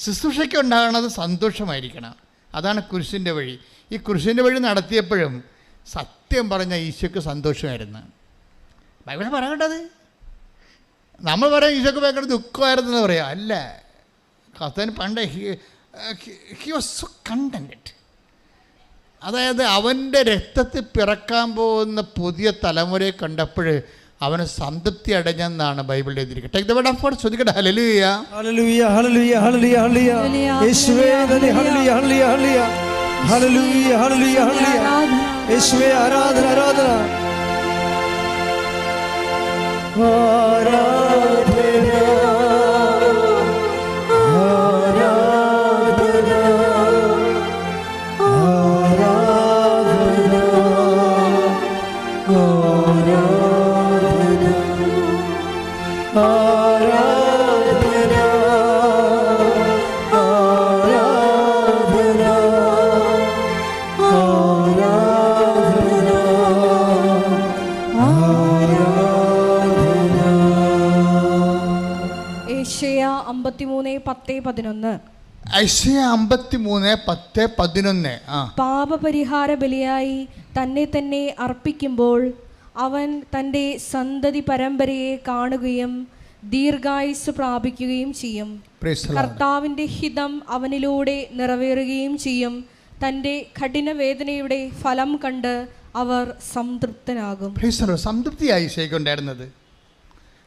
ശുശ്രൂഷയ്ക്ക് ഉണ്ടാകുന്നത് സന്തോഷമായിരിക്കണം. അതാണ് കുരിശിൻ്റെ വഴി. ഈ കുരിശിൻ്റെ വഴി നടത്തിയപ്പോഴും സത്യം പറഞ്ഞ ഈശോയ്ക്ക് സന്തോഷമായിരുന്നു. ബൈബിൾ പറയേണ്ടത് നമ്മൾ പറയാം ഈശോയ്ക്ക് ഭയങ്കര ദുഃഖമായിരുന്നു എന്ന് പറയാം. അല്ല, കർത്താവിന് പണ്ട് ഹി വാസ് സോ കണ്ടൻറ്റ്. അതായത് അവൻ്റെ രക്തത്തിൽ പിറക്കാൻ പോകുന്ന പുതിയ തലമുറയെ കണ്ടപ്പോൾ അവന് സംതൃപ്തി അടഞ്ഞെന്നാണ് ബൈബിളിൽ എഴുതിയിരിക്കുന്നത്. Take the word of God. ശ്രദ്ധിക്കട്ടെ. Hallelujah hallelujah hallelujah hallelujah hallelujah യേശുവേ നന്ദി. Hallelujah hallelujah hallelujah hallelujah hallelujah hallelujah യേശുവേ ആരാധന ആരാധന ഐശയ്യാ 53:10-11. ഐശയ്യാ 53:10-11. പാപപരിഹാര ബലിയായി തന്നെ തന്നെ അർപ്പിക്കുമ്പോൾ അവൻ തൻ്റെ സന്തതി പരമ്പരയെ കാണുകയും ദീർഘായുസ് പ്രാപിക്കുകയും ചെയ്യും. കർത്താവിൻ്റെ ഹിതം അവനിലൂടെ നിറവേറുകയും ചെയ്യും. തൻ്റെ കഠിനവേദനയുടെ ഫലം കണ്ട് അവർ സംതൃപ്തനാകും. സംതൃപ്തിയായി ഈശോയ്ക്കുണ്ടായിരുന്നത്.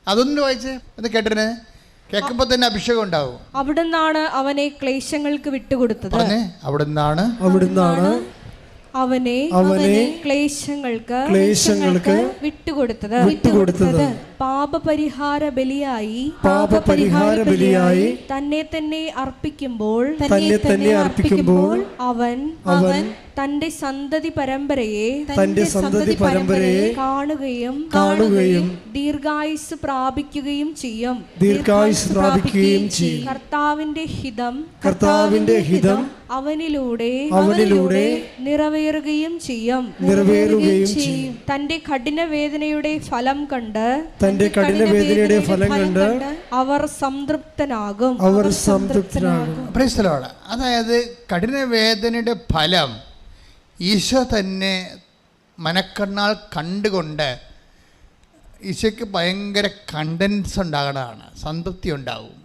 അതൊന്നും വായിച്ചേ, അത് കേട്ടിരുന്നേ. കേൾക്കുമ്പോൾ തന്നെ അഭിഷേകം ഉണ്ടാവും. അവിടുന്നാണ് അവനെ ക്ലേശങ്ങൾക്ക് വിട്ടുകൊടുത്തത്. അവിടുന്നാണ് അവനെ ക്ലേശങ്ങൾക്ക് വിട്ടുകൊടുത്തത്. പാപപരിഹാര ബലിയായി തന്നെ തന്നെ അർപ്പിക്കുമ്പോൾ അവൻ തന്റെ സന്തതി പരമ്പരയെ കാണുകയും ദീർഘായുസ് പ്രാപിക്കുകയും ചെയ്യും. കർത്താവിന്റെ ഹിതം അവനിലൂടെ നിറവേറുകയും ചെയ്യും. തന്റെ കഠിനവേദനയുടെ ഫലം കണ്ട് അവർ സംതൃപ്തനാകും. അതായത് കഠിനവേദനയുടെ ഫലം ഈശോ തന്നെ മനക്കണ്ണാൽ കണ്ടുകൊണ്ട് ഈശോയ്ക്ക് ഭയങ്കര കണ്ടൻസ് ഉണ്ടാകണതാണ്, സംതൃപ്തി ഉണ്ടാവും.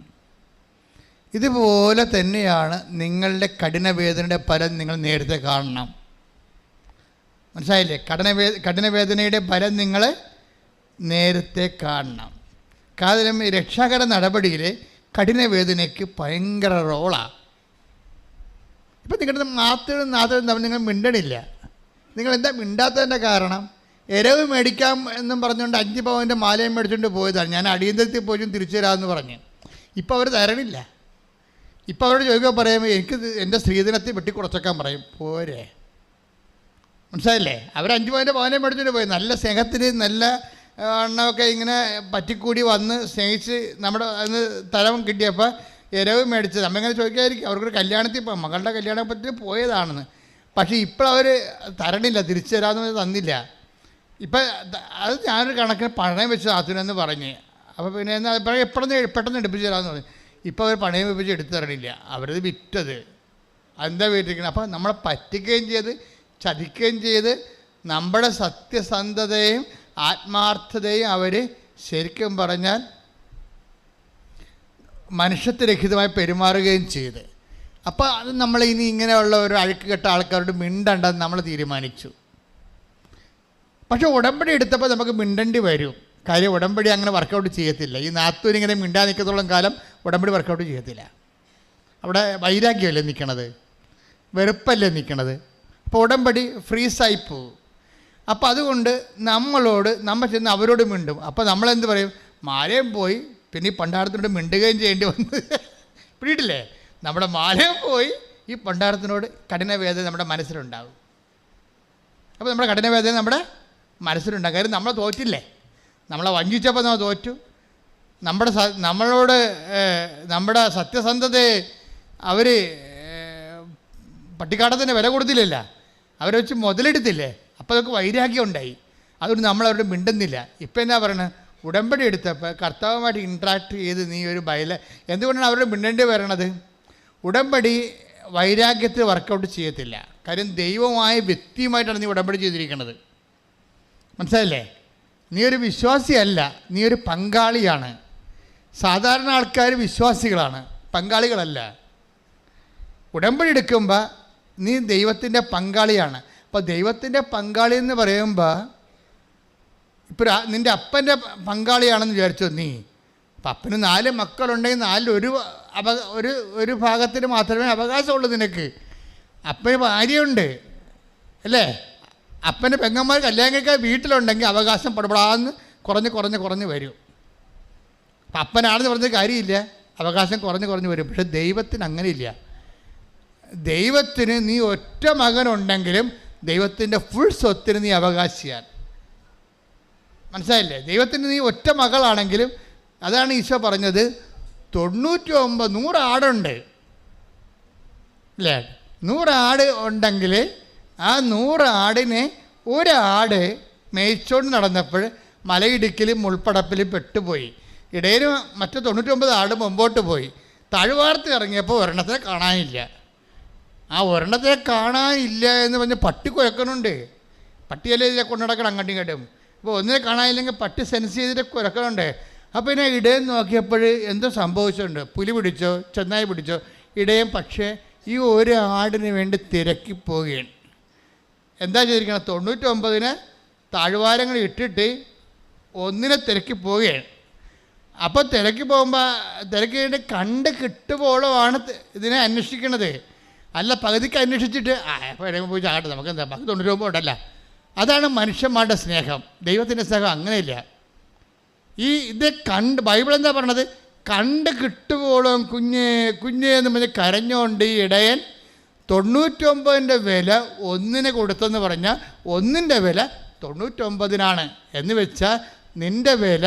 ഇതുപോലെ തന്നെയാണ് നിങ്ങളുടെ കഠിനവേദനയുടെ ഫലം നിങ്ങൾ നേരത്തെ കാണണം. മനസ്സിലായില്ലേ? കഠിനവേദനയുടെ ഫലം നിങ്ങൾ നേരത്തെ കാണണം. കാരണം രക്ഷാകര നടപടിയിൽ കഠിനവേദനയ്ക്ക് ഭയങ്കര റോളാണ്. ഇപ്പം നിങ്ങളുടെ നാത്തും തമ്മിൽ നിങ്ങൾ മിണ്ടണില്ല. നിങ്ങളെന്താ മിണ്ടാത്തതിൻ്റെ കാരണം? എരവ് മേടിക്കാം എന്നും പറഞ്ഞുകൊണ്ട് 5 പവൻ്റെ മാലയും മേടിച്ചുകൊണ്ട് പോയതാണ്. ഞാൻ അടിയന്തരത്തിൽ പോലും തിരിച്ചു തരാമെന്ന് പറഞ്ഞ്. ഇപ്പോൾ അവർ തരണില്ല. ഇപ്പോൾ അവരോട് ചോദിക്കാൻ പറയുമ്പോൾ എനിക്ക് എൻ്റെ സ്ത്രീധനത്തിൽ വെട്ടിക്കുറച്ചേക്കാൻ പറയും. പോരെ, മനസ്സിലായില്ലേ? അവർ 5 പവൻ്റെ പവനെ മേടിച്ചുകൊണ്ട് പോയി. നല്ല സ്നേഹത്തിന് നല്ല എണ്ണമൊക്കെ ഇങ്ങനെ പറ്റിക്കൂടി വന്ന് സ്നേഹിച്ച് നമ്മുടെ അന്ന് തലം കിട്ടിയപ്പോൾ എരവ് മേടിച്ചത്. അമ്മ ഇങ്ങനെ ചോദിക്കായിരിക്കും, അവർക്കൊരു കല്യാണത്തിൽ മകളുടെ കല്യാണത്തിൽ പോയതാണെന്ന്. പക്ഷേ ഇപ്പോൾ അവർ തരണില്ല, തിരിച്ചു തരാമെന്ന് തന്നില്ല. ഇപ്പം അത് ഞാനൊരു കണക്കിന് പണയം വെച്ച് നാത്തുനെന്ന് പറഞ്ഞ്. അപ്പോൾ പിന്നെ എന്നാൽ പെട്ടെന്ന് എടുപ്പിച്ച് തരാമെന്ന് പറഞ്ഞു. ഇപ്പോൾ അവർ പണയം വെപ്പിച്ച് എടുത്തു തരണില്ല, അവരത് വിറ്റത്. എന്താ വീട്ടിരിക്കണം? അപ്പോൾ നമ്മളെ പറ്റിക്കുകയും ചെയ്ത് ചതിക്കുകയും ചെയ്ത് നമ്മുടെ സത്യസന്ധതയും ആത്മാർത്ഥതയും അവർ ശരിക്കും പറഞ്ഞാൽ മനുഷ്യത്വരഹിതമായി പെരുമാറുകയും ചെയ്ത്. അപ്പോൾ അത് നമ്മൾ ഇനി ഇങ്ങനെയുള്ള ഒരു അഴുക്ക് കെട്ട ആൾക്കാരോട് മിണ്ടണ്ടെന്ന് നമ്മൾ തീരുമാനിച്ചു. പക്ഷേ ഉടമ്പടി എടുത്തപ്പോൾ നമുക്ക് മിണ്ടേണ്ടി വരും. കാര്യം ഉടമ്പടി അങ്ങനെ വർക്കൗട്ട് ചെയ്യത്തില്ല. ഈ നാത്തൂരിങ്ങനെ മിണ്ടാ നിൽക്കത്തോളം കാലം ഉടമ്പടി വർക്കൗട്ട് ചെയ്യത്തില്ല. അവിടെ വൈരാഗ്യമല്ലേ നിൽക്കണത്, വെറുപ്പല്ലേ നിൽക്കണത്. അപ്പോൾ ഉടമ്പടി ഫ്രീസായി പോകും. അപ്പോൾ അതുകൊണ്ട് നമ്മൾ ചെന്ന് അവരോട് മിണ്ടും. അപ്പോൾ നമ്മളെന്ത് പറയും? മാലയും പോയി, പിന്നെ ഈ പണ്ടാരത്തിനോട് മിണ്ടുകയും ചെയ്യേണ്ടി വന്ന്. പിടിയിട്ടില്ലേ? നമ്മുടെ മാലയും പോയി, ഈ പണ്ടാരത്തിനോട് കഠിനവേദന നമ്മുടെ മനസ്സിലുണ്ടാകും. അപ്പോൾ നമ്മുടെ കഠിനവേദന നമ്മുടെ മനസ്സിലുണ്ടാകും. കാര്യം നമ്മളെ തോറ്റില്ലേ, നമ്മളെ വഞ്ചിച്ചപ്പോൾ നമ്മൾ തോറ്റു. നമ്മളോട് നമ്മുടെ സത്യസന്ധതയെ അവർ പട്ടിക്കാടത്തിന് വില കൊടുത്തില്ലല്ല, അവരെ വെച്ച് മുതലെടുത്തില്ലേ. അപ്പോൾ അതൊക്കെ വൈരാഗ്യം ഉണ്ടായി. അതുകൊണ്ട് നമ്മളവരോട് മിണ്ടുന്നില്ല. ഇപ്പം എന്നാ പറയണത്? ഉടമ്പടി എടുത്തപ്പോൾ കർത്താവുമായിട്ട് ഇൻട്രാക്ട് ചെയ്ത് നീ ഒരു എന്തുകൊണ്ടാണ് അവരോട് മിണ്ടേണ്ടി വരണത്? ഉടമ്പടി വൈരാഗ്യത്തിൽ വർക്കൗട്ട് ചെയ്യത്തില്ല. കാര്യം ദൈവമായ വ്യക്തിയുമായിട്ടാണ് നീ ഉടമ്പടി ചെയ്തിരിക്കുന്നത്. മനസ്സിലായില്ലേ? നീ ഒരു വിശ്വാസിയല്ല, നീ ഒരു പങ്കാളിയാണ്. സാധാരണ ആൾക്കാർ വിശ്വാസികളാണ്, പങ്കാളികളല്ല. ഉടമ്പടി എടുക്കുമ്പോൾ നീ ദൈവത്തിൻ്റെ പങ്കാളിയാണ്. അപ്പോൾ ദൈവത്തിൻ്റെ പങ്കാളി എന്ന് പറയുമ്പോൾ ഇപ്പോൾ നിൻ്റെ അപ്പൻ്റെ പങ്കാളിയാണെന്ന് വിചാരിച്ചോ നീ. അപ്പം അപ്പന് 4 മക്കളുണ്ടെങ്കിൽ 4 ഒരു ഭാഗത്തിന് മാത്രമേ അവകാശമുള്ളൂ നിനക്ക്. അപ്പന് ഭാര്യയുണ്ട് അല്ലേ? അപ്പൻ്റെ പെങ്ങന്മാർ കല്യാണം കഴിക്കാൻ വീട്ടിലുണ്ടെങ്കിൽ അവകാശം പടപടാന്ന് കുറഞ്ഞ് വരും. അപ്പം അപ്പനാണെന്ന് പറഞ്ഞ കാര്യമില്ല, അവകാശം കുറഞ്ഞ് വരും. പക്ഷെ ദൈവത്തിന് അങ്ങനെയില്ല. ദൈവത്തിന് നീ ഒറ്റ മകനുണ്ടെങ്കിലും ദൈവത്തിൻ്റെ ഫുൾ സ്വത്തിന് നീ അവകാശിയാണ്. മനസ്സിലായില്ലേ? ദൈവത്തിന് നീ ഒറ്റ മകളാണെങ്കിലും, അതാണ് ഈശോ പറഞ്ഞത് 99 ആടുണ്ട് അല്ലേ? 100 ആട് ഉണ്ടെങ്കിൽ ആ 100 ആടിനെ ഒരാട് മേയിച്ചോണ്ട് നടന്നപ്പോൾ മലയിടുക്കിലും മുൾപ്പടപ്പിലും പെട്ടുപോയി. ഇടയിൽ മറ്റ് 99 ആട് മുമ്പോട്ട് പോയി. താഴ്വാരത്തിൽ ഇറങ്ങിയപ്പോൾ ഒരെണ്ണത്തെ കാണാനില്ല. ആ ഒരെണ്ണത്തെ കാണാനില്ല എന്ന് പറഞ്ഞ് പട്ടി കുരക്കണുണ്ട്. പട്ടിയല്ലേ ഇതിനെ കൊണ്ടു നടക്കണം അങ്ങോട്ടും ഇങ്ങോട്ടും. അപ്പോൾ ഒന്നിനെ കാണാനില്ലെങ്കിൽ പട്ടി സെൻസ് ചെയ്തിട്ട് കുരക്കണുണ്ട്. അപ്പോൾ ഇതിനെ ഇടയിൽ നോക്കിയപ്പോൾ എന്തോ സംഭവിച്ചിട്ടുണ്ട്. പുലി പിടിച്ചോ ചെന്നായി പിടിച്ചോ ഇടയും. പക്ഷേ ഈ ഒരു ആടിന് വേണ്ടി തിരക്കി പോവുകയാണ്. എന്താ ചെയ്തിരിക്കണം? 99 താഴ്വാരങ്ങൾ ഇട്ടിട്ട് ഒന്നിനെ തിരക്കി പോവുകയാണ്. അപ്പോൾ തിരക്കി പോകുമ്പോൾ തിരക്കി വേണ്ടി കണ്ട് കിട്ടുമ്പോഴാണ് ഇതിനെ അന്വേഷിക്കണത്. അല്ല പകുതിക്ക് അന്വേഷിച്ചിട്ട് എപ്പോൾ പോയി ചാകട്ടെ, നമുക്ക് എന്താ 99 ഉണ്ടല്ല. അതാണ് മനുഷ്യന്മാരുടെ സ്നേഹം. ദൈവത്തിൻ്റെ സ്നേഹം അങ്ങനെയില്ല. ഇത് ബൈബിൾ എന്താ പറയണത്? കണ്ട് കിട്ടുമ്പോഴും കുഞ്ഞേ എന്ന് പറഞ്ഞ് കരഞ്ഞുകൊണ്ട് ഈ ഇടയൻ 99 വില 1 കൊടുത്തെന്ന് പറഞ്ഞാൽ 1 വില 99 എന്ന് വെച്ചാൽ നിൻ്റെ വില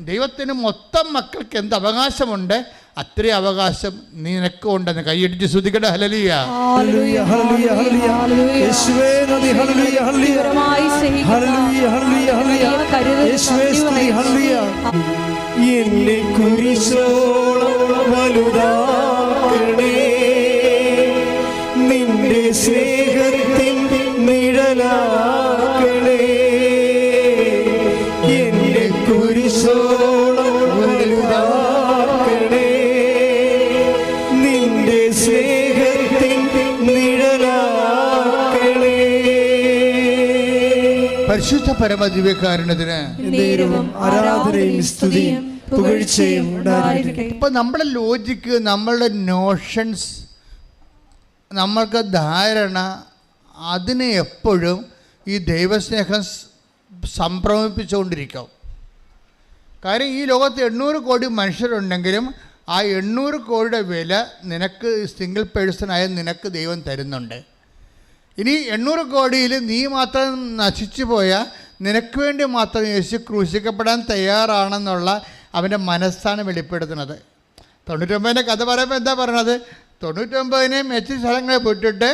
ദൈവത്തിന് മൊത്തം മക്കൾക്ക് എന്ത് അവകാശമുണ്ട് അത്രയും അവകാശം നിനക്കുണ്ടെന്ന് കൈയടിച്ച് ശ്രുതിക്കട്ടെ. ഹല്ലേലൂയ. എന്നെ കുരിശോളം വലുതാക്കണേ, നിന്റെ സ്നേഹത്തിൻ നിഴലാക്കണേ. എന്നെ കുരിശോളം വലുതാക്കണേ, നിന്റെ സ്നേഹത്തിൻ നിഴലാക്കണേ. പരിശുദ്ധ പരമദിവ്യകാരുണ്യത്തിന് ആരാധനയും സ്തുതിയും പുകഴ്ചയും ഉണ്ടായിരിക്കട്ടെ. ഇപ്പം നമ്മുടെ ലോജിക്ക്, നമ്മളുടെ നോഷൻസ്, നമ്മൾക്ക് ധാരണ, അതിനെ എപ്പോഴും ഈ ദൈവസ്നേഹം സംഭ്രമിപ്പിച്ചുകൊണ്ടിരിക്കും. കാര്യം ഈ ലോകത്ത് 800 കോടി മനുഷ്യരുണ്ടെങ്കിലും ആ 800 കോടിയുടെ വില നിനക്ക് സിംഗിൾ പേഴ്സണായ നിനക്ക് ദൈവം തരുന്നുണ്ട്. ഇനി 800 കോടിയിൽ നീ മാത്രം നശിച്ചു പോയാൽ നിനക്ക് വേണ്ടി മാത്രം യേശു ക്രൂശിക്കപ്പെടാൻ തയ്യാറാണെന്നുള്ള അവൻ്റെ മനസ്സാണ് വെളിപ്പെടുത്തുന്നത്. 99 കഥ പറയുമ്പോൾ എന്താ പറയണത്? 99 മെച്ചി സ്ഥലങ്ങളെ വിട്ടിട്ട്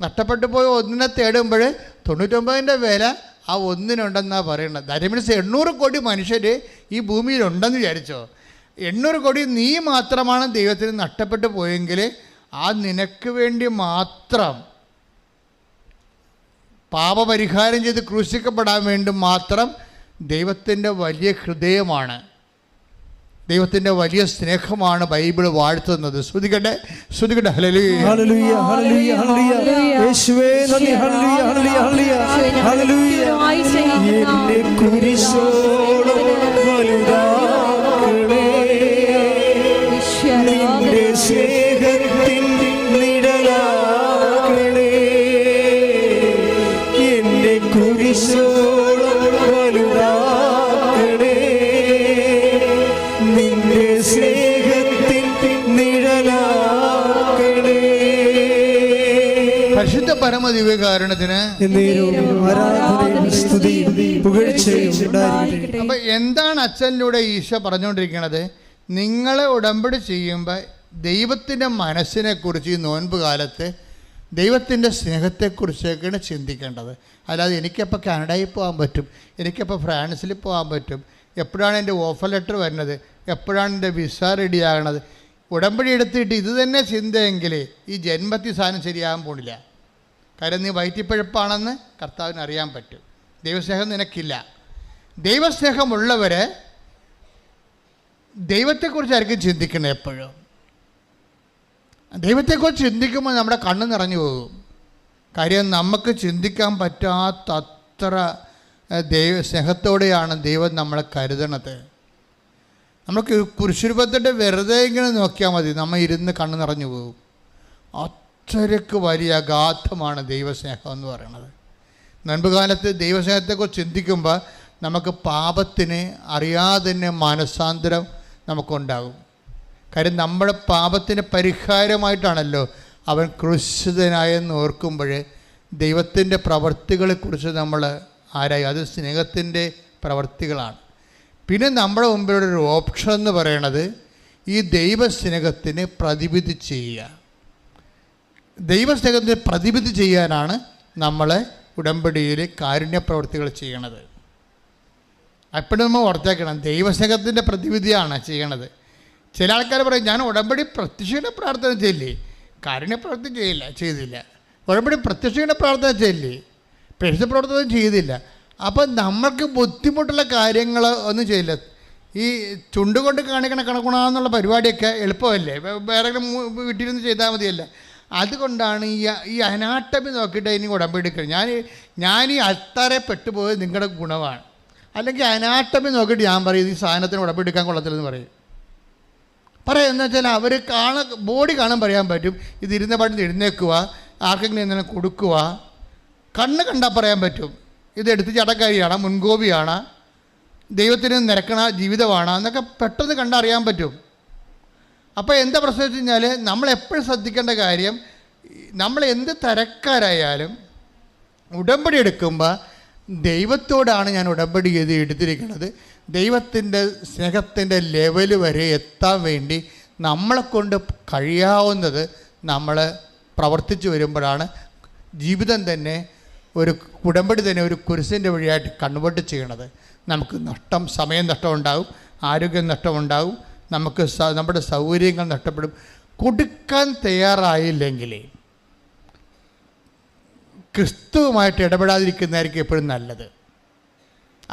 നഷ്ടപ്പെട്ടു പോയി 1 തേടുമ്പോൾ 99 വില ആ 1 പറയുന്നത്. ദാറ്റ് മീൻസ് 800 കോടി മനുഷ്യർ ഈ ഭൂമിയിലുണ്ടെന്ന് വിചാരിച്ചോ. 800 കോടി നീ മാത്രമാണ് ദൈവത്തിന് നഷ്ടപ്പെട്ടു പോയെങ്കിൽ ആ നിനക്ക് വേണ്ടി മാത്രം പാപപരിഹാരം ചെയ്ത് ക്രൂശിക്കപ്പെടാൻ വേണ്ടി മാത്രം ദൈവത്തിൻ്റെ വലിയ ഹൃദയമാണ്, ദൈവത്തിൻ്റെ വലിയ സ്നേഹമാണ് ബൈബിൾ വാഴ്ത്തുന്നത്. ശ്രുതികട്ടെ ശ്രുതികട്ടെ. Hallelujah hallelujah hallelujah hallelujah. യേശുവേ നന്ദി. Hallelujah hallelujah hallelujah. എന്നെ കുരിശോളം വലുതാക്കണേ, നിന്റെ സ്നേഹത്തിൻ നിഴലാക്കണേ. എന്നെ കുരിശോളം വലുതാക്കണേ, നിന്റെ സ്നേഹത്തിൻ നിഴലാക്കണേ. പരിശുദ്ധ പരമദിവ്യകാരുണ്യത്തിന് ആരാധനയും സ്തുതിയും പുകഴ്ചയും ഉണ്ടായിരിക്കട്ടെ. അപ്പം എന്താണ് അച്ഛനിലൂടെ ഈശോ പറഞ്ഞുകൊണ്ടിരിക്കുന്നത്? നിങ്ങളെ ഉടമ്പടി ചെയ്യുമ്പോൾ ദൈവത്തിൻ്റെ മനസ്സിനെക്കുറിച്ച് ഈ നോൻപ് കാലത്ത് ദൈവത്തിൻ്റെ സ്നേഹത്തെക്കുറിച്ചൊക്കെയാണ് ചിന്തിക്കേണ്ടത്. അല്ലാതെ എനിക്കപ്പോൾ കാനഡയിൽ പോകാൻ പറ്റും, എനിക്കപ്പോൾ ഫ്രാൻസിൽ പോകാൻ പറ്റും, എപ്പോഴാണ് എൻ്റെ ഓഫർ ലെറ്റർ വരുന്നത്, എപ്പോഴാണ് എൻ്റെ വിസ റെഡിയാകണത്, ഉടമ്പടി എടുത്തിട്ട് ഇത് തന്നെ ചിന്തയെങ്കിൽ ഈ ജന്മത്തിൽ സാധനം ശരിയാകാൻ പോണില്ല. കാര്യം നീ വയറ്റിപ്പഴപ്പാണെന്ന് കർത്താവിന് അറിയാൻ പറ്റും. ദൈവസ്നേഹം നിനക്കില്ല. ദൈവസ്നേഹമുള്ളവർ ദൈവത്തെക്കുറിച്ചായിരിക്കും ചിന്തിക്കുന്നത്. എപ്പോഴും ദൈവത്തെക്കുറിച്ച് ചിന്തിക്കുമ്പോൾ നമ്മുടെ കണ്ണ് നിറഞ്ഞു പോകും. കാര്യം നമുക്ക് ചിന്തിക്കാൻ പറ്റാത്തത്ര സ്നേഹത്തോടെയാണ് ദൈവം നമ്മളെ കരുതണത്. നമുക്ക് കുരിശുരൂപത്തിൻ്റെ വെറുതെ ഇങ്ങനെ നോക്കിയാൽ മതി, നമ്മൾ ഇരുന്ന് കണ്ണ് നിറഞ്ഞു പോകും. അത്രയ്ക്ക് വലിയ അഗാധമാണ് ദൈവസ്നേഹം എന്ന് പറയുന്നത്. മുൻപ് കാലത്ത് ദൈവസ്നേഹത്തെക്കുറിച്ച് ചിന്തിക്കുമ്പോൾ നമുക്ക് പാപത്തിന് അറിയാതെ തന്നെ മനസ്സാന്തരം നമുക്കുണ്ടാകും. കാര്യം നമ്മുടെ പാപത്തിന് പരിഹാരമായിട്ടാണല്ലോ അവൻ ക്രൂശിതനായെന്ന് ഓർക്കുമ്പോൾ ദൈവത്തിൻ്റെ പ്രവൃത്തികളെക്കുറിച്ച് നമ്മൾ ആരായി, അത് സ്നേഹത്തിൻ്റെ പ്രവൃത്തികളാണ്. പിന്നെ നമ്മുടെ മുമ്പിലൊരു ഓപ്ഷൻ എന്ന് പറയണത് ഈ ദൈവസ്നേഹത്തിന് പ്രതിവിധി ചെയ്യുക. ദൈവസ്നേഹത്തിന് പ്രതിവിധി ചെയ്യാനാണ് നമ്മളെ ഉടമ്പടിയിൽ കാരുണ്യപ്രവൃത്തികൾ ചെയ്യണത്. അപ്പോഴും നമ്മൾ ഓർത്തേക്കണം, ദൈവസ്നേഹത്തിൻ്റെ പ്രതിവിധിയാണ് ചെയ്യണത്. ചില ആൾക്കാർ പറയും, ഞാൻ ഉടമ്പടി പ്രത്യക്ഷയുടെ പ്രാർത്ഥന ചെയ്യില്ലേ, കാരുണ്യപ്രവൃത്തി ചെയ്തില്ല. ഉടമ്പടി പ്രത്യക്ഷയുടെ പ്രാർത്ഥന ചെയ്യില്ലേ, പ്രത്യക്ഷപ്രവർത്തനം ചെയ്തില്ല. അപ്പം നമ്മൾക്ക് ബുദ്ധിമുട്ടുള്ള കാര്യങ്ങൾ ഒന്നും ചെയ്യില്ല. ഈ ചുണ്ടുകൊണ്ട് കാണിക്കണ കണക്കുണാന്നുള്ള പരിപാടിയൊക്കെ എളുപ്പമല്ലേ, വേറെ വീട്ടിലിരുന്ന് ചെയ്താൽ മതിയല്ല. അതുകൊണ്ടാണ് ഈ അനാട്ടമി നോക്കിയിട്ട് ഇനി ഉടമ്പടി എടുക്കുന്നത്. ഞാൻ ഈ അത്താറെ പെട്ടുപോയത് നിങ്ങളുടെ ഗുണമാണ്. അല്ലെങ്കിൽ അനാട്ടമി നോക്കിയിട്ട് ഞാൻ പറയും ഈ സാധനത്തിന് ഉടമ്പടി എടുക്കാൻ കൊള്ളത്തില്ലെന്ന് പറയും. എന്ന് വെച്ചാൽ അവർ ബോഡി കാണാൻ പറയാൻ പറ്റും, ഇത് ഇരുന്ന പാട്ടിൽ എഴുന്നേക്കുക, ആർക്കെങ്കിലും എന്തെങ്കിലും കൊടുക്കുക. കണ്ണ് കണ്ടാൽ പറയാൻ പറ്റും, ഇത് എടുത്ത് ചടക്കാരിയാണ്, മുൻകോപിയാണ്, ദൈവത്തിന് നിരക്കണ ജീവിതമാണ് എന്നൊക്കെ പെട്ടെന്ന് കണ്ടറിയാൻ പറ്റും. അപ്പോൾ എന്താ പ്രശ്നം വെച്ച് കഴിഞ്ഞാൽ നമ്മളെപ്പോഴും ശ്രദ്ധിക്കേണ്ട കാര്യം, നമ്മൾ എന്ത് തരക്കാരായാലും ഉടമ്പടി എടുക്കുമ്പോൾ ദൈവത്തോടാണ് ഞാൻ ഉടമ്പടി ചെയ്ത് എടുത്തിരിക്കുന്നത്. ദൈവത്തിൻ്റെ സ്നേഹത്തിൻ്റെ ലെവൽ വരെ എത്താൻ വേണ്ടി നമ്മളെക്കൊണ്ട് കഴിയാവുന്നത് നമ്മൾ പ്രവർത്തിച്ചു വരുമ്പോഴാണ് ജീവിതം തന്നെ ഒരു ഉടമ്പടി തന്നെ ഒരു കുരിശിൻ്റെ വഴിയായിട്ട് കൺവേർട്ട് ചെയ്യണത്. നമുക്ക് സമയം നഷ്ടമുണ്ടാകും, ആരോഗ്യം നഷ്ടമുണ്ടാകും, നമുക്ക് നമ്മുടെ സൗകര്യങ്ങൾ നഷ്ടപ്പെടും. കൊടുക്കാൻ തയ്യാറായില്ലെങ്കിൽ ക്രിസ്തുവുമായിട്ട് ഇടപെടാതിരിക്കുന്നതായിരിക്കും എപ്പോഴും നല്ലത്.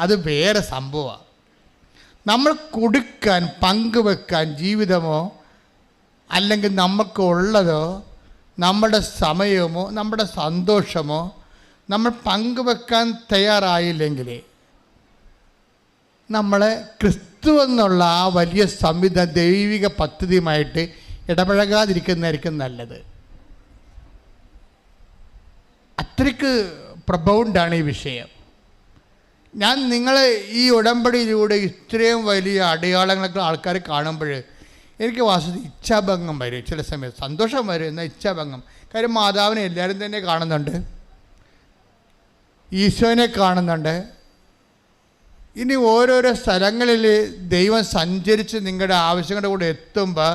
അത് വേറെ സംഭവമാണ്. നമ്മൾ കൊടുക്കാൻ, പങ്കുവെക്കാൻ ജീവിതമോ അല്ലെങ്കിൽ നമുക്കുള്ളതോ നമ്മുടെ സമയമോ നമ്മുടെ സന്തോഷമോ നമ്മൾ പങ്കുവെക്കാൻ തയ്യാറായില്ലെങ്കിൽ നമ്മളെ ക്രിസ്തു എന്നുള്ള ആ വലിയ ദൈവിക പദ്ധതിയുമായിട്ട് ഇടപഴകാതിരിക്കുന്നതായിരിക്കും നല്ലത്. അത്രയ്ക്ക് പ്രബൗണ്ടാണ് ഈ വിഷയം. ഞാൻ നിങ്ങളെ ഈ ഉടമ്പടിയിലൂടെ ഇത്രയും വലിയ അടയാളങ്ങളൊക്കെ ആൾക്കാർ കാണുമ്പോൾ എനിക്ക് വാസ്തവത്തിൽ ഇച്ഛാഭംഗം വരും. ചില സമയത്ത് സന്തോഷം വരും, എന്നാൽ ഇച്ഛാഭംഗം. കാര്യം മാതാവിനെ എല്ലാവരും തന്നെ കാണുന്നുണ്ട്, ഈശോനെ കാണുന്നുണ്ട്. ഇനി ഓരോരോ സ്ഥലങ്ങളിൽ ദൈവം സഞ്ചരിച്ച് നിങ്ങളുടെ ആവശ്യങ്ങളുടെ കൂടെ എത്തുമ്പോൾ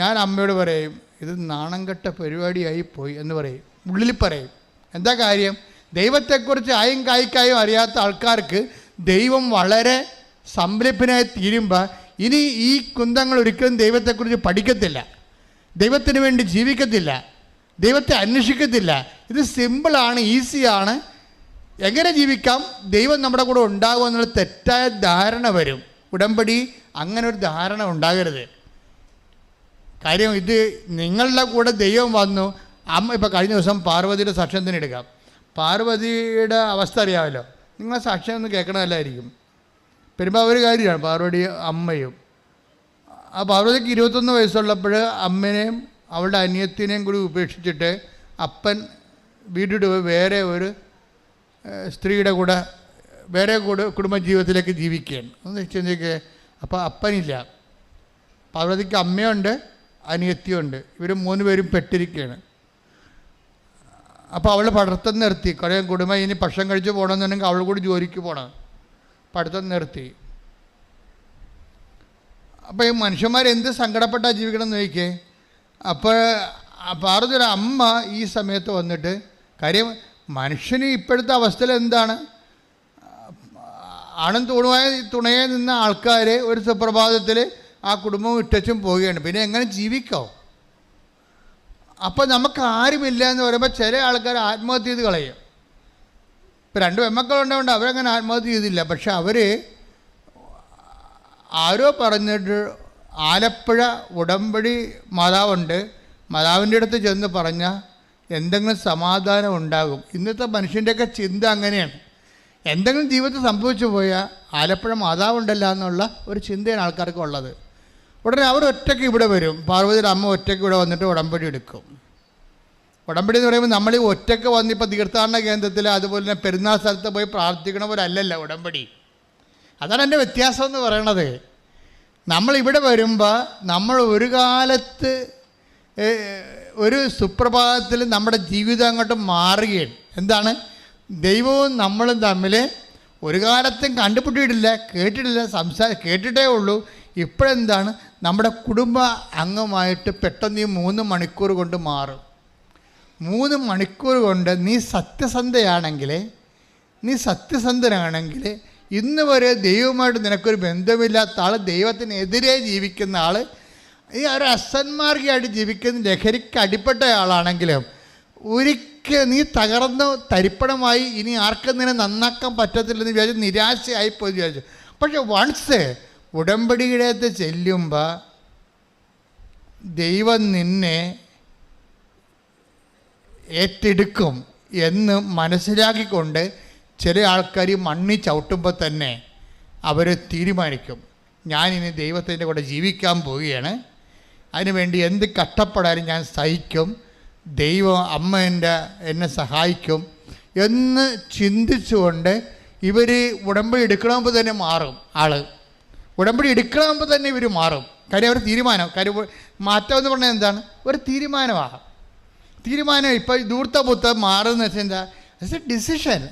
ഞാൻ അമ്മയോട് പറയും, ഇത് നാണം കെട്ട പരിപാടിയായി പോയി എന്ന് പറയും, ഉള്ളിൽ പറയും. എന്താ കാര്യം? ദൈവത്തെക്കുറിച്ച് ആയും കായ്ക്കായും അറിയാത്ത ആൾക്കാർക്ക് ദൈവം വളരെ സംരംഭനായി തീരുമ്പോൾ ഇനി ഈ കുന്തങ്ങൾ ഒരിക്കലും ദൈവത്തെക്കുറിച്ച് പഠിക്കത്തില്ല, ദൈവത്തിന് വേണ്ടി ജീവിക്കത്തില്ല, ദൈവത്തെ അന്വേഷിക്കത്തില്ല. ഇത് സിമ്പിളാണ്, ഈസിയാണ്, എങ്ങനെ ജീവിക്കാം, ദൈവം നമ്മുടെ കൂടെ ഉണ്ടാകും എന്നുള്ള തെറ്റായ ധാരണ വരും. ഉടമ്പടി അങ്ങനെ ഒരു ധാരണ ഉണ്ടാകരുത്. കാര്യം ഇത് നിങ്ങളുടെ കൂടെ ദൈവം വന്നു. ഇപ്പോൾ കഴിഞ്ഞ ദിവസം പാർവതിയുടെ സാക്ഷ്യത്തിന് എടുക്കാം. പാർവതിയുടെ അവസ്ഥ അറിയാമല്ലോ, നിങ്ങളെ സാക്ഷ്യം ഒന്ന് കേൾക്കണമല്ലായിരിക്കും. പെരുമ്പാവൂർ കാര്യമാണ് പാർവതി അമ്മയും. ആ പാർവതിക്ക് 21 വയസ്സുള്ളപ്പോൾ അമ്മനെയും അവളുടെ അനിയത്തിനെയും കൂടി ഉപേക്ഷിച്ചിട്ട് അപ്പൻ വീട്ടിൽ വേറെ ഒരു സ്ത്രീയുടെ കൂടെ കുടുംബജീവിതത്തിലേക്ക് ജീവിക്കുകയാണ്. ഒന്ന് ചിന്തിക്കുക. അപ്പോൾ അപ്പനില്ല, പാർവതിക്ക് അമ്മയുണ്ട്, അനിയത്തിയുണ്ട്. ഇവർ 3 പേരും പെട്ടിരിക്കുകയാണ്. അപ്പോൾ അവൾ പഠിത്തം നിർത്തി. കുറേ കുടുംബം ഇനി ഭക്ഷണം കഴിച്ച് പോകണമെന്നുണ്ടെങ്കിൽ അവൾ കൂടി ജോലിക്ക് പോകണം, പഠിത്തം നിർത്തി. അപ്പോൾ ഈ മനുഷ്യന്മാരെന്ത് സങ്കടപ്പെട്ടാൽ ജീവിക്കണം എന്ന് ചോദിക്കേ. അപ്പോൾ പാർവതിയുടെ അമ്മ ഈ സമയത്ത് വന്നിട്ട്, കാര്യം മനുഷ്യന് ഇപ്പോഴത്തെ അവസ്ഥയിൽ എന്താണ്, ആണും തുണയെ നിന്ന ആൾക്കാർ ഒരു സുപ്രഭാതത്തിൽ ആ കുടുംബവും ഇട്ടും പോവുകയാണ്. പിന്നെ എങ്ങനെ ജീവിക്കോ? അപ്പോൾ നമുക്ക് ആരുമില്ല എന്ന് പറയുമ്പോൾ ചില ആൾക്കാർ ആത്മഹത്യ ചെയ്ത് കളയും. ഇപ്പോൾ 2 പെൺമക്കളുണ്ടാവുകൊണ്ട് അവരങ്ങനെ ആത്മഹത്യ ചെയ്തില്ല. പക്ഷെ അവർ ആരോ പറഞ്ഞിട്ട് ആലപ്പുഴ ഉടമ്പടി മാതാവുണ്ട്, മാതാവിൻ്റെ അടുത്ത് ചെന്ന് പറഞ്ഞാൽ എന്തെങ്കിലും സമാധാനം ഉണ്ടാകും. ഇന്നത്തെ മനുഷ്യൻ്റെയൊക്കെ ചിന്ത അങ്ങനെയാണ്. എന്തെങ്കിലും ജീവിതത്തിൽ സംഭവിച്ചു പോയാൽ ആലപ്പുഴ മാതാവുണ്ടല്ല എന്നുള്ള ഒരു ചിന്തയാണ് ആൾക്കാർക്ക് ഉള്ളത്. ഉടനെ അവർ ഒറ്റയ്ക്ക് ഇവിടെ വരും. പാർവതിയുടെ അമ്മ ഒറ്റയ്ക്ക് ഇവിടെ വന്നിട്ട് ഉടമ്പടി എടുക്കും. ഉടമ്പടി എന്ന് പറയുമ്പോൾ നമ്മൾ ഈ ഒറ്റയ്ക്ക് വന്നിപ്പോൾ തീർത്ഥാടന കേന്ദ്രത്തിൽ അതുപോലെ തന്നെ പെരുന്നാൾ സ്ഥലത്ത് പോയി പ്രാർത്ഥിക്കണവരല്ലല്ലോ ഉടമ്പടി. അതാണ് എൻ്റെ വ്യത്യാസം എന്ന് പറയണത്. നമ്മളിവിടെ വരുമ്പോൾ നമ്മൾ ഒരു കാലത്ത് ഒരു സുപ്രഭാതത്തിൽ നമ്മുടെ ജീവിതം അങ്ങോട്ട് മാറുകയാണ്. എന്താണ്? ദൈവവും നമ്മളും തമ്മിൽ ഒരു കാലത്തും കണ്ടുപിടിയിട്ടില്ല, കേട്ടിട്ടില്ല, കേട്ടിട്ടേ ഉള്ളൂ. ഇപ്പോഴെന്താണ്? നമ്മുടെ കുടുംബ അംഗമായിട്ട് പെട്ടെന്ന് ഈ 3 മണിക്കൂർ കൊണ്ട് മാറും. 3 മണിക്കൂർ കൊണ്ട് നീ സത്യസന്ധനാണെങ്കിൽ ഇന്ന് വരെ ദൈവമായിട്ട് നിനക്കൊരു ബന്ധമില്ലാത്ത ആൾ, ദൈവത്തിനെതിരെ ജീവിക്കുന്ന ആൾ, ഈ ഒരു അസന്മാർഗിയായിട്ട് ജീവിക്കുന്ന ലഹരിക്ക് അടിപ്പെട്ട ആളാണെങ്കിലും ഒരിക്കൽ നീ തകർന്ന് തരിപ്പണമായി ഇനി ആർക്കും നിന്നെ നന്നാക്കാൻ പറ്റത്തില്ലെന്ന് വിചാരിച്ച് നിരാശയായിപ്പോയി വിചാരിച്ചു. പക്ഷെ വൺസ് ഉടമ്പടിയിടത്ത് ചെല്ലുമ്പോൾ ദൈവം നിന്നെ ഏറ്റെടുക്കും എന്ന് മനസ്സിലാക്കിക്കൊണ്ട് ചില ആൾക്കാർ മണ്ണി ചവിട്ടുമ്പോൾ തന്നെ അവർ തീരുമാനിക്കും, ഞാനിനി ദൈവത്തിൻ്റെ കൂടെ ജീവിക്കാൻ പോവുകയാണ്, അതിനുവേണ്ടി എന്ത് കഷ്ടപ്പെടാനും ഞാൻ സഹിക്കും, ദൈവം അമ്മ എന്നെ സഹായിക്കും എന്ന് ചിന്തിച്ചുകൊണ്ട് ഇവർ ഉടമ്പടി എടുക്കണമെങ്കിൽ തന്നെ മാറും. ഉടമ്പടി എടുക്കണമെങ്കിൽ തന്നെ ഇവർ മാറും. കാര്യം അവർ തീരുമാനം, കാര്യം മാറ്റം എന്ന് പറഞ്ഞാൽ എന്താണ്? ഒരു തീരുമാനമാണ്. തീരുമാനം ഇപ്പോൾ ധൂർത്തപുത്രൻ മാറുമെന്ന് വെച്ചാൽ എന്താ? It's A decision.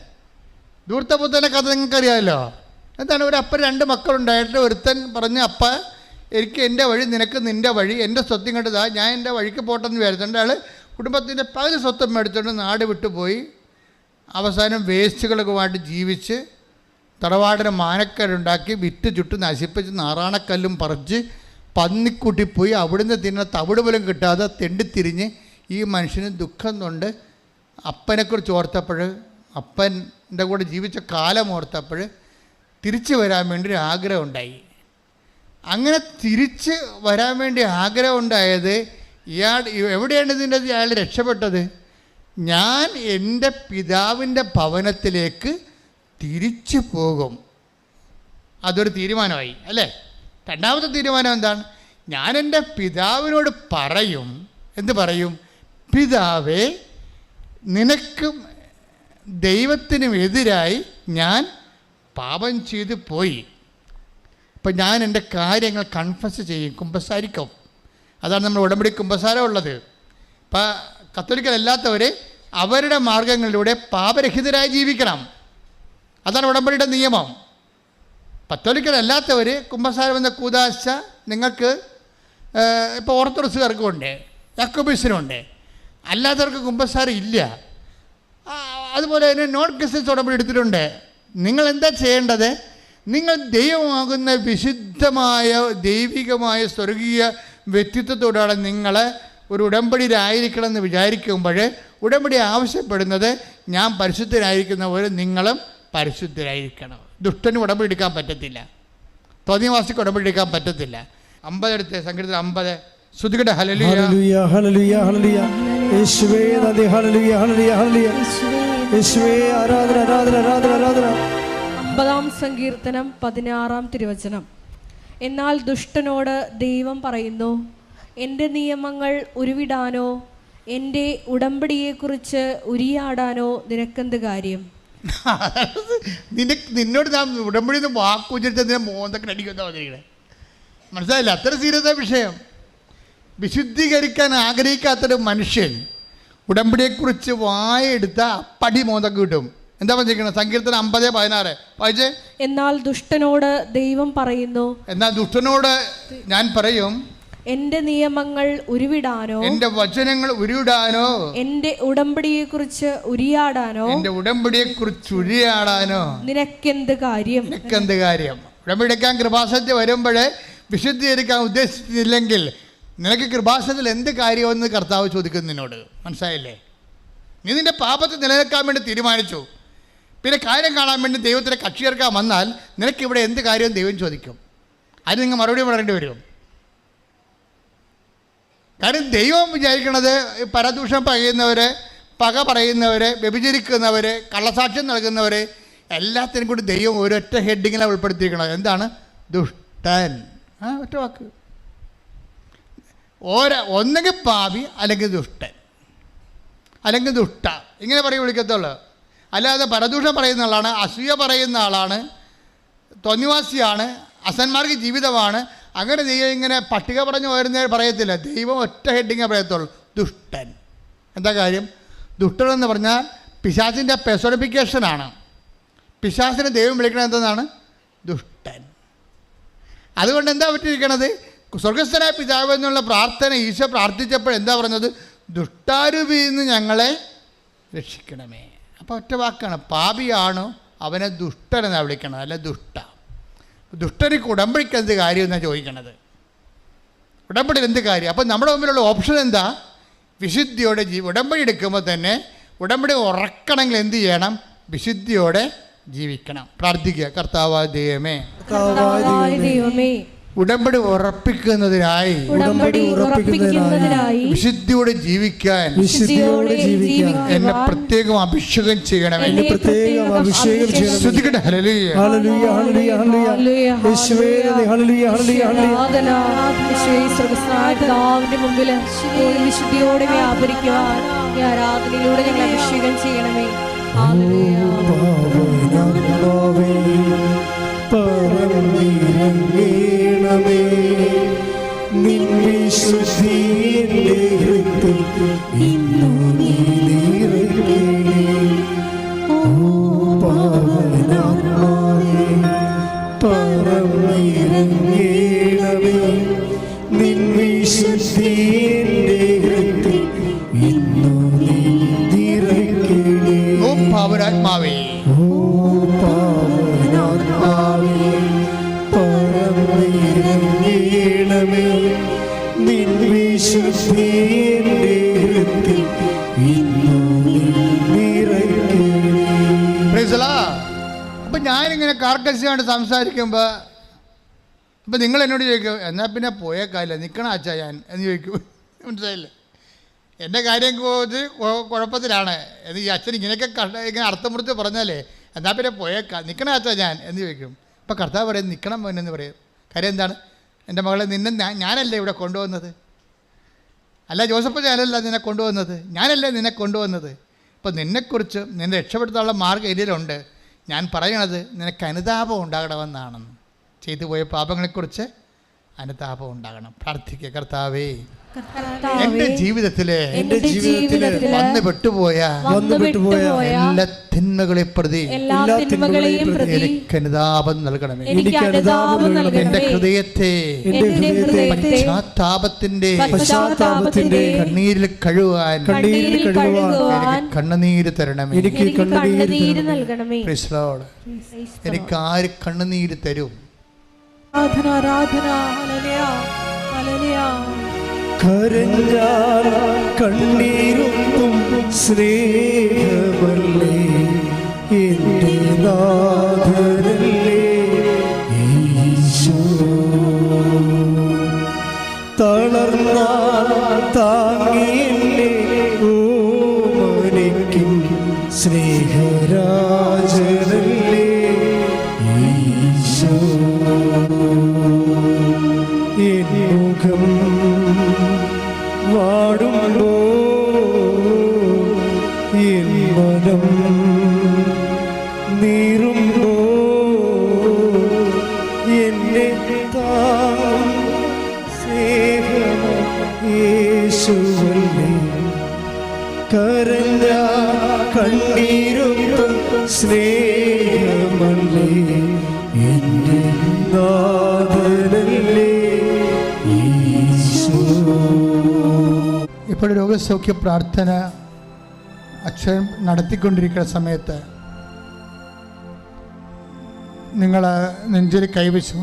ധൂർത്തപുത്രൻ്റെ കഥ നിങ്ങൾക്കറിയാമല്ലോ. എന്താണ്? ഒരു അപ്പൻ 2 മക്കളുണ്ടായിട്ട് ഒരുത്തൻ പറഞ്ഞ്, അപ്പ എനിക്ക് എൻ്റെ വഴി, നിനക്ക് നിൻ്റെ വഴി, എൻ്റെ സ്വത്തും കണ്ടതാ, ഞാൻ എൻ്റെ വഴിക്ക് പോട്ടെന്ന് വിചാരിച്ചുകൊണ്ട് ആൾ കുടുംബത്തിൻ്റെ പകുതി സ്വത്തും മേടിച്ചുകൊണ്ട് നാട് വിട്ടുപോയി. അവസാനം വേസ്റ്റുകളൊക്കെമായിട്ട് ജീവിച്ച് തറവാടിന് മാനക്കരുണ്ടാക്കി വിറ്റ് ചുട്ട് നശിപ്പിച്ച് നാറാണക്കല്ലും പറിച്ച് പന്നിക്കൂട്ടി പോയി അവിടുന്ന് തിന്ന തവിട് പോലും കിട്ടാതെ തെണ്ടിത്തിരിഞ്ഞ് ഈ മനുഷ്യന് ദുഃഖം കൊണ്ട് അപ്പനെക്കുറിച്ച് ഓർത്തപ്പോൾ, അപ്പൻ്റെ കൂടെ ജീവിച്ച കാലം ഓർത്തപ്പോൾ തിരിച്ചു വരാൻ വേണ്ടി ഒരു ആഗ്രഹം ഉണ്ടായി. അങ്ങനെ തിരിച്ച് വരാൻ വേണ്ടി ആഗ്രഹം ഉണ്ടായത് എവിടെയാണ് ഇതിൻ്റെ അയാൾ രക്ഷപ്പെട്ടത്? ഞാൻ എൻ്റെ പിതാവിൻ്റെ ഭവനത്തിലേക്ക് തിരിച്ചു പോകും. അതൊരു തീരുമാനമായി അല്ലേ? രണ്ടാമത്തെ തീരുമാനം എന്താണ്? ഞാൻ എൻ്റെ പിതാവിനോട് പറയും. എന്ത് പറയും? പിതാവേ, നിനക്കും ദൈവത്തിനും എതിരായി ഞാൻ പാപം ചെയ്തു പോയി. ഇപ്പം ഞാൻ എൻ്റെ കാര്യങ്ങൾ കൺഫസ് ചെയ്യും, കുമ്പസാരിക്കും. അതാണ് നമ്മൾ ഉടമ്പടി കുമ്പസാരം ഉള്ളത്. ഇപ്പം കത്തോലിക്കലല്ലാത്തവർ അവരുടെ മാർഗങ്ങളിലൂടെ പാപരഹിതരായി ജീവിക്കണം. അതാണ് ഉടമ്പടിയുടെ നിയമം. കത്തോലിക്കലല്ലാത്തവർ കുമ്പസാരം എന്ന കൂദാശ നിങ്ങൾക്ക് ഇപ്പോൾ ഓർത്തഡോക്സുകാർക്കും ഉണ്ട്, യാക്കോബീസിനുണ്ട്. അല്ലാത്തവർക്ക് കുമ്പസാരം ഇല്ല. അതുപോലെ തന്നെ നോൺ ക്രിസ്ത്യൻസ് ഉടമ്പടി എടുത്തിട്ടുണ്ട്. നിങ്ങൾ എന്താ ചെയ്യേണ്ടത്? നിങ്ങൾ ദൈവമാകുന്ന വിശുദ്ധമായ ദൈവികമായ സ്വർഗീയ വ്യക്തിത്വത്തോടാണ് നിങ്ങൾ ഒരു ഉടമ്പടിയിലായിരിക്കണം എന്ന് വിചാരിക്കുമ്പോൾ ഉടമ്പടി ആവശ്യപ്പെടുന്നത് ഞാൻ പരിശുദ്ധരായിരിക്കുന്ന പോലെ നിങ്ങളും പരിശുദ്ധരായിരിക്കണം. ദുഷ്ടന് ഉടമ്പടി എടുക്കാൻ പറ്റത്തില്ല, തോന്നിയവാസിക്ക് ഉടമ്പടി എടുക്കാൻ പറ്റത്തില്ല. 50 എടുത്ത് സങ്കീർത്തനം 50 ശ്രുതികട ഹല്ലേലൂയ ഹല്ലേലൂയ ഹല്ലേലൂയ യേശുവേ നന്ദി ഹല്ലേലൂയ ഹല്ലേലൂയ ഹല്ലേലൂയ യേശുവേ ആരാധന ആരാധന ആരാധന ആരാധന. 50-ാം സങ്കീർത്തനം 16-ാം തിരുവചനം. എന്നാൽ ദുഷ്ടനോട് ദൈവം പറയുന്നു, എൻ്റെ നിയമങ്ങൾ ഉരുവിടാനോ എൻ്റെ ഉടമ്പടിയെക്കുറിച്ച് ഉരിയാടാനോ നിനക്കെന്ത് കാര്യം? നിന്നോട് ഞാൻ ഉടമ്പടി വാക്കുചരിച്ചതിനെ മോന്തൊക്കെ അടിക്കുന്ന വന്നിരിക്കണേ. മനസ്സിലായില്ല? അത്ര സീരിയസ് വിഷയം. വിശുദ്ധീകരിക്കാൻ ആഗ്രഹിക്കാത്തൊരു മനുഷ്യൻ ഉടമ്പടിയെക്കുറിച്ച് വായെടുത്ത അപ്പടി മോന്തൊക്കെ കിട്ടും. എന്താ പറഞ്ഞിരിക്കുന്നത്? സങ്കീർത്തനം 50:16 വായിച്ചേ. എന്നാൽ ദുഷ്ടനോട് ദൈവം പറയുന്നു, എന്നാൽ ദുഷ്ടനോട് ഞാൻ പറയും, എന്റെ നിയമങ്ങൾ ഉരുവിടാനോ എന്റെ വചനങ്ങൾ ഉരുവിടാനോ എന്റെ ഉടമ്പടിയെക്കുറിച്ച് ഉരിയാടാനോ നിനക്കെന്ത് കാര്യം? നിനക്കെന്ത് കാര്യം? ഉടമ്പടി എടുക്കാൻ കൃപാസനത്തിൽ വരുമ്പോൾ വിശുദ്ധീകരിക്കാൻ ഉദ്ദേശിച്ചില്ലെങ്കിൽ നിനക്ക് കൃപാസനത്തിൽ എന്ത് കാര്യമെന്ന് കർത്താവ് ചോദിക്കുന്നു നിന്നോട്. മനസ്സിലായില്ലേ? നീ നിൻ്റെ പാപത്തെ നിലനിൽക്കാൻ വേണ്ടി തീരുമാനിച്ചു, പിന്നെ കാര്യം കാണാൻ വേണ്ടി ദൈവത്തിനെ കക്ഷി ചേർക്കാൻ വന്നാൽ നിനക്കിവിടെ എന്ത് കാര്യവും ദൈവം ചോദിക്കും. അതിന് നിങ്ങൾ മറുപടി പറയേണ്ടി വരും. കാരണം ദൈവം വിചാരിക്കണത് പരദൂഷണം പറയുന്നവർ, പക പറയുന്നവർ, വ്യഭിചരിക്കുന്നവർ, കള്ളസാക്ഷ്യം നൽകുന്നവർ എല്ലാത്തിനും കൂടി ദൈവം ഒരൊറ്റ ഹെഡിങ്ങിലാണ് ഉൾപ്പെടുത്തിയിരിക്കുന്നത്. എന്താണ്? ദുഷ്ടൻ. ഒറ്റ വാക്ക്. ഒന്നെങ്കിൽ പാപി, അല്ലെങ്കിൽ ദുഷ്ടൻ, അല്ലെങ്കിൽ ദുഷ്ട, ഇങ്ങനെ പറയും വിളിക്കത്തുള്ളൂ. അല്ലാതെ പരദൂഷണം പറയുന്ന ആളാണ്, അസൂയ പറയുന്ന ആളാണ്, തോന്നിവാസിയാണ്, അസന്മാർക്ക് ജീവിതമാണ്, അങ്ങനെ ദൈവം ഇങ്ങനെ പട്ടിക പറഞ്ഞു വരുന്ന പറയത്തില്ല. ദൈവം ഒറ്റ ഹെഡിങ്ങേ പറയത്തുള്ളൂ, ദുഷ്ടൻ. എന്താ കാര്യം? ദുഷ്ടൻ എന്ന് പറഞ്ഞാൽ പിശാചിൻ്റെ പെർസോണിഫിക്കേഷനാണ്. പിശാചിനെ ദൈവം വിളിക്കണത് എന്താണ്? ദുഷ്ടൻ. അതുകൊണ്ട് എന്താ പറ്റിയിരിക്കണത്? സ്വർഗസ്ഥനായ പിതാവ് എന്നുള്ള പ്രാർത്ഥന ഈശോ പ്രാർത്ഥിച്ചപ്പോൾ എന്താ പറഞ്ഞത്? ദുഷ്ടാരൂപിയിൽ നിന്ന് ഞങ്ങളെ രക്ഷിക്കണമേ. അപ്പോൾ ഒറ്റ വാക്കാണ്, പാപിയാണോ അവനെ ദുഷ്ടനെന്നാണ് വിളിക്കണത്, അല്ല ദുഷ്ട. ദുഷ്ടനിക്ക് ഉടമ്പടിക്ക് എന്ത് കാര്യം എന്നാണ് ചോദിക്കണത്. ഉടമ്പടിയിൽ എന്ത് കാര്യം? അപ്പോൾ നമ്മുടെ മുമ്പിലുള്ള ഓപ്ഷൻ എന്താ? വിശുദ്ധിയോടെ ഉടമ്പടി എടുക്കുമ്പോൾ തന്നെ ഉടമ്പടി ഉറക്കണമെങ്കിൽ എന്ത് ചെയ്യണം? വിശുദ്ധിയോടെ ജീവിക്കണം. പ്രാർത്ഥിക്കുക. കർത്താവായ ദൈവമേ, ഉടമ്പടി ഉറപ്പിക്കുന്നതിനായി വിശുദ്ധിയോടെ ജീവിക്കാൻ എന്നെ പ്രത്യേകം അഭിഷേകം ചെയ്യണം. ശ്രദ്ധിക്കട്ടെ. Hallelujah, hallelujah, hallelujah, hallelujah. യേശുവേ ഹല്ലേലൂയ, ഹല്ലേലൂയ, ഹല്ലേലൂയ. മുമ്പിൽ വിശുദ്ധിയോടെ വ്യാപരിക്കുവാൻ ഈ ആരാധനയിലൂടെ ഞങ്ങൾ അഭിഷേകം ചെയ്യണമേ. പറന്നിറങ്ങണമേ നിൻ വിശുദ്ധിയുടെ ഹൃദയത്തിൽ ഇന്നു നീ നിറയണമേ. ഓ പാവനാത്മാവേ പറന്നിറങ്ങണമേ നിൻ വിശുദ്ധിയുടെ ഹൃദയത്തിൽ ഇന്നു നീ നിറയണമേ. ഓ പാവനാത്മാവേ, നിൻ വിശുദ്ധിയുടെ ഹൃദയത്തിൽ ഇന്നു നീ നിറയണമേ. Praise the Lord. അപ്പം ഞാനിങ്ങനെ കാർക്കശ്യമായിട്ട് സംസാരിക്കുമ്പോൾ ഇപ്പം നിങ്ങൾ എന്നോട് ചോദിക്കും, എന്നാൽ പിന്നെ പോയേക്കാല്ല, നിൽക്കണം അച്ഛാ ഞാൻ എന്ന് ചോദിക്കും. മനസ്സിലായില്ലേ? എൻ്റെ കാര്യം കുഴപ്പത്തിലാണ് എന്ന് ഈ അച്ഛൻ ഇങ്ങനെയൊക്കെ ഇങ്ങനെ അർത്ഥം മുറിച്ച് പറഞ്ഞാലേ, എന്നാൽ പിന്നെ പോയേക്കാം, നിൽക്കണം അച്ഛാ ഞാൻ എന്ന് ചോദിക്കും. അപ്പം കർത്താവ് പറയും നിൽക്കണം എന്ന് പറയും. കാര്യം എന്താണ്? എൻ്റെ മകളെ നിന്നെ ഞാനല്ലേ ഇവിടെ കൊണ്ടുവന്നത്, അല്ല ജോസഫ് ഞാനല്ല നിന്നെ കൊണ്ടുവന്നത്, ഞാനല്ലേ നിന്നെ കൊണ്ടുവന്നത്. ഇപ്പം നിന്നെക്കുറിച്ച് നിന്നെ രക്ഷപ്പെടുത്താനുള്ള മാർഗ്ഗം ഇതിലുണ്ട്. ഞാൻ പറയണത് നിനക്ക് അനുതാപം ഉണ്ടാകണമെന്നാണെന്ന്. ചെയ്തു പോയ പാപങ്ങളെക്കുറിച്ച് അനുതാപം ഉണ്ടാകണം. പ്രാർത്ഥിക്കുക. കർത്താവേ, എന്റെ ജീവിതത്തിലെ വന്നു പെട്ടുപോയ എല്ലാ തിന്മകളെ പ്രതി എനിക്ക് അനുതാപം നൽകണമേ. എന്റെ ഹൃദയത്തെ പശ്ചാത്താപത്തിന്റെ കണ്ണീരിൽ കഴുകാൻ കണ്ണുനീര് തരണമേ. എനിക്ക് ആര് കണ്ണുനീര് തരും? കരഞ്ഞാൽ കണ്ണീരൊന്നും സ്നേഹമല്ലേ എൻ്റെ നാഥനല്ലേ ഈശോ. തളർന്നാൽ താങ്ങി എന്നെ ഓമനിക്കും സ്നേഹരാജനല്ലേ ഈശോ. എൻ മുഖം വാടുമ്പോ എൻ മനം നീറുമ്പോ എന്നെ താങ്ങും സ്നേഹം യേശുവല്ലേ. കരഞ്ഞ കണ്ണീരൊന്നും സ്നേഹമല്ലേ എൻ്റെ നാഥനല്ലേ ഈശോ. ഇപ്പോൾ രോഗസൗഖ്യ പ്രാർത്ഥന അച്ഛൻ നടത്തിക്കൊണ്ടിരിക്കുന്ന സമയത്ത് നിങ്ങൾ നെഞ്ചിൽ കൈവച്ചു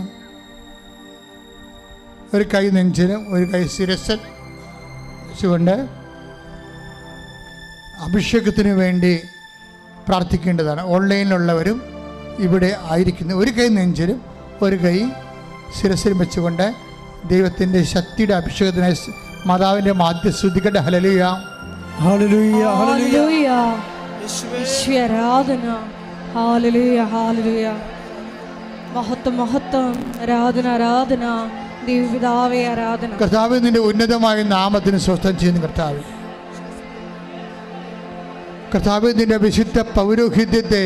ഒരു കൈ നെഞ്ചിലും ഒരു കൈ ശിരസിൽ വെച്ചുകൊണ്ട് അഭിഷേകത്തിന് വേണ്ടി പ്രാർത്ഥിക്കേണ്ടതാണ്. ഓൺലൈനിലുള്ളവരും ഇവിടെ ആയിരിക്കുന്നു. ഒരു കൈ നെഞ്ചിലും ഒരു കൈ ശിരസിലും വെച്ചുകൊണ്ട് ദൈവത്തിൻ്റെ ശക്തിയുടെ അഭിഷേകത്തിനായി മാതാവിൻ്റെ മാധ്യശ്രുതിക്കട്ടെ. Hallelujah, hallelujah, hallelujah. യേശുവേ ആരാധന. Hallelujah, hallelujah. മഹത്വം, മഹത്വം. ആരാധന, ആരാധന. ദൈവപിതാവേ ആരാധന. കർത്താവ്, നിന്റെ ഉന്നതമായ നാമത്തിന് സ്വസ്ഥം ചെയ്യുന്നു. കർത്താവ്, കർത്താവ്, നിന്റെ വിശുദ്ധ പൗരോഹിത്യത്തെ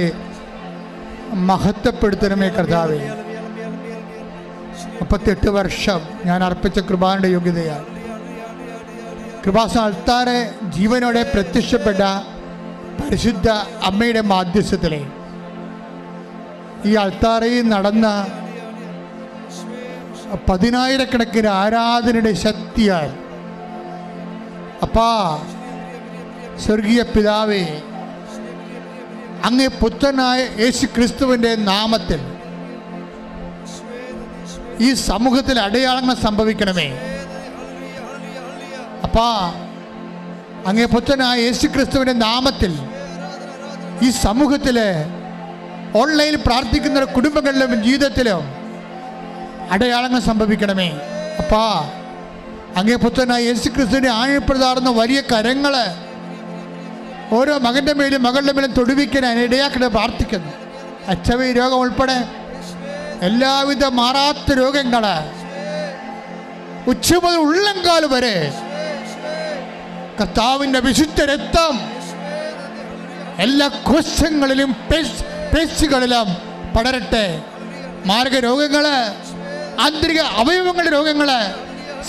മഹത്വപ്പെടുത്തണമേ. കർത്താവെ, 38 വർഷം ഞാൻ അർപ്പിച്ച കൃപാന്റെ യോഗ്യതയാൽ കൃപാസന അൾത്താരെ ജീവനോടെ പ്രത്യക്ഷപ്പെട്ട പരിശുദ്ധ അമ്മയുടെ മാധ്യസ്ഥത്തിലെ ഈ അൾത്താരയിൽ നടന്ന 10,000-കണക്കിന് ആരാധനയുടെ ശക്തിയാൽ അപ്പാ, സ്വർഗീയ പിതാവേ, അങ്ങേ പുത്രനായ യേശു ക്രിസ്തുവിൻ്റെ നാമത്തിൽ ഈ സമൂഹത്തിൽ അടയാളങ്ങൾ സംഭവിക്കണമേ. അപ്പാ, അങ്ങേ പുത്രനായ യേശു ക്രിസ്തുവിൻ്റെ നാമത്തിൽ ഈ സമൂഹത്തിലെ ഓൺലൈനിൽ പ്രാർത്ഥിക്കുന്ന കുടുംബങ്ങളിലും ജീവിതത്തിലും അടയാളങ്ങൾ സംഭവിക്കണമേ. അപ്പാ, അങ്ങേ പുത്രനായ യേശു ക്രിസ്തുവിനെ ആഴപ്പെടുത്താറുന്ന വലിയ കരങ്ങൾ ഓരോ മകൻ്റെ മേലും മകളുടെ മേലും തൊടുവിക്കാൻ ഇടയാക്കണ പ്രാർത്ഥിക്കുന്നു. HIV രോഗം ഉൾപ്പെടെ എല്ലാവിധ മാറാത്ത രോഗങ്ങൾ ഉച്ച മുതൽ ഉള്ളംകാൽ വരെ കർത്താവിൻ്റെ വിശുദ്ധ രക്തം എല്ലാ കോശങ്ങളിലും പേശികളിലും പടരട്ടെ. മാരക രോഗങ്ങൾ, ആന്തരിക അവയവങ്ങളുടെ രോഗങ്ങൾ,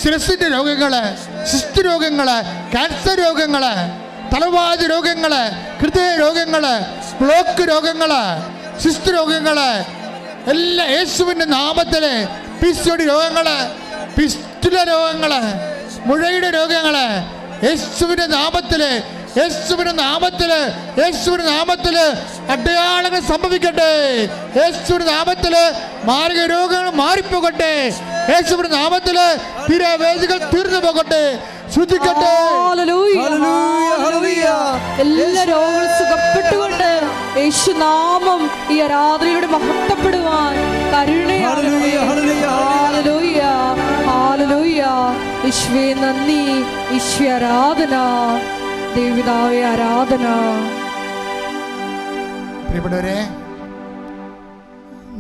ശിരസിൻ്റെ രോഗങ്ങൾ, സിസ്റ്റ് രോഗങ്ങൾ, ക്യാൻസർ രോഗങ്ങൾ, തലവാദ രോഗങ്ങൾ, ഹൃദയ രോഗങ്ങൾ, ബ്ലോക്ക് രോഗങ്ങൾ, സിസ്റ്റ് രോഗങ്ങൾ എല്ലാ യേശുവിൻ്റെ നാമത്തിൽ, PCOD രോഗങ്ങൾ, പിസ്റ്റുല രോഗങ്ങൾ, മുഴയുടെ രോഗങ്ങൾ യേശുവിൻ്റെ നാമത്തിൽ, യേശുവിൻ്റെ നാമത്തിൽ, യേശുവിൻ്റെ നാമത്തിൽ അടയാളങ്ങൾ സംഭവിക്കട്ടെ. യേശുവിൻ്റെ നാമത്തിൽ മാരക രോഗങ്ങൾ മാറിപ്പോകട്ടെ. യേശുവിൻ്റെ നാമത്തിൽ തീരാവേദികൾ തീർന്നു പോകട്ടെ. ശ്രദ്ധിക്കട്ടെ. എല്ലാ രോഗങ്ങളും സുഖപ്പെട്ടുകൊണ്ട് യേശുനാമം ഈ ആരാധനയുടെ മഹത്വപ്പെടുവാൻ കരുണയാണ്. യേശുവേ നന്ദി, യേശുവേ ആരാധന, ദൈവപിതാവേ ആരാധന. പ്രിയപ്പെട്ടവരെ,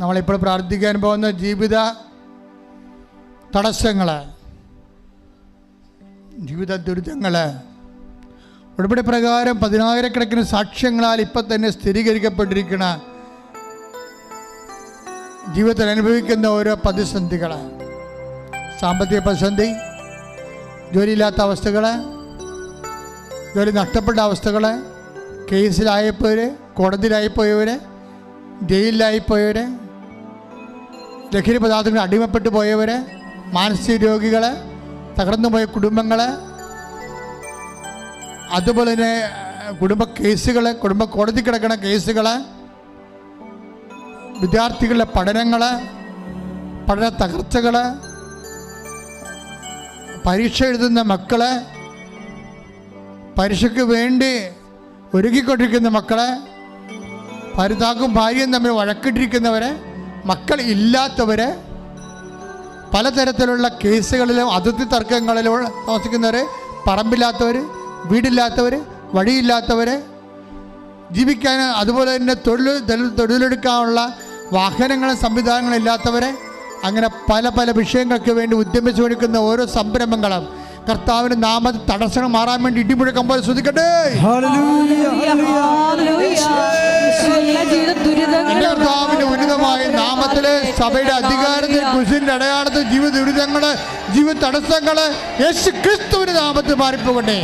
നമ്മളിപ്പോൾ പ്രാർത്ഥിക്കാൻ പോകുന്ന ജീവിത തടസ്സങ്ങൾ, ജീവിത ദുരിതങ്ങൾ ഉടമ്പടി പ്രകാരം 10,000-കണക്കിന് സാക്ഷ്യങ്ങളാൽ ഇപ്പം തന്നെ സ്ഥിരീകരിക്കപ്പെട്ടിരിക്കുന്ന ജീവിതത്തിൽ അനുഭവിക്കുന്ന ഓരോ പ്രതിസന്ധികൾ, സാമ്പത്തിക പ്രതിസന്ധി, ജോലിയില്ലാത്ത അവസ്ഥകൾ, ജോലി നഷ്ടപ്പെട്ട അവസ്ഥകൾ, കേസിലായിപ്പോയവർ, കോടതിയിലായിപ്പോയവർ, ജയിലിലായിപ്പോയവർ, ലഹരി പദാർത്ഥങ്ങൾ അടിമപ്പെട്ടു പോയവർ, മാനസിക രോഗികൾ, തകർന്നുപോയ കുടുംബങ്ങൾ, അതുപോലെ തന്നെ കുടുംബ കേസുകൾ, കുടുംബ കോടതി കിടക്കുന്ന കേസുകൾ, വിദ്യാർത്ഥികളുടെ പഠനങ്ങൾ, പഠന തകർച്ചകൾ, പരീക്ഷ എഴുതുന്ന മക്കൾ, പരീക്ഷയ്ക്ക് വേണ്ടി ഒരുക്കിക്കൊണ്ടിരിക്കുന്ന മക്കൾ, ഭർത്താവും ഭാര്യയും തമ്മിൽ വഴക്കിട്ടിരിക്കുന്നവർ, മക്കൾ ഇല്ലാത്തവർ, പലതരത്തിലുള്ള കേസുകളിലും അതിർത്തി തർക്കങ്ങളിലും താമസിക്കുന്നവർ, പറമ്പില്ലാത്തവർ, വീടില്ലാത്തവർ, വഴിയില്ലാത്തവർ, ജീവിക്കാൻ അതുപോലെ തന്നെ തൊഴിലെടുക്കാനുള്ള വാഹനങ്ങളും സംവിധാനങ്ങളും ഇല്ലാത്തവർ, അങ്ങനെ പല പല വിഷയങ്ങൾക്ക് വേണ്ടി ഉദ്യമിച്ചു കൊടുക്കുന്ന ഓരോ സംരംഭങ്ങളും കർത്താവിന്റെ നാമത്തിൽ തടസ്സങ്ങൾ മാറാൻ വേണ്ടി ഇടിമുഴക്കം പോലെ ശ്രദ്ധിക്കട്ടെ. കർത്താവിന്റെ ഉന്നതമായ നാമത്തില് സഭയുടെ അധികാരത്തിൽ കുരിശിന്റെ അടയാളത്തിൽ ജീവിത ദുരിതങ്ങള്, ജീവിത തടസ്സങ്ങള് യേശു ക്രിസ്തുവിന്റെ നാമത്തിൽ മാറിപ്പോകട്ടെ.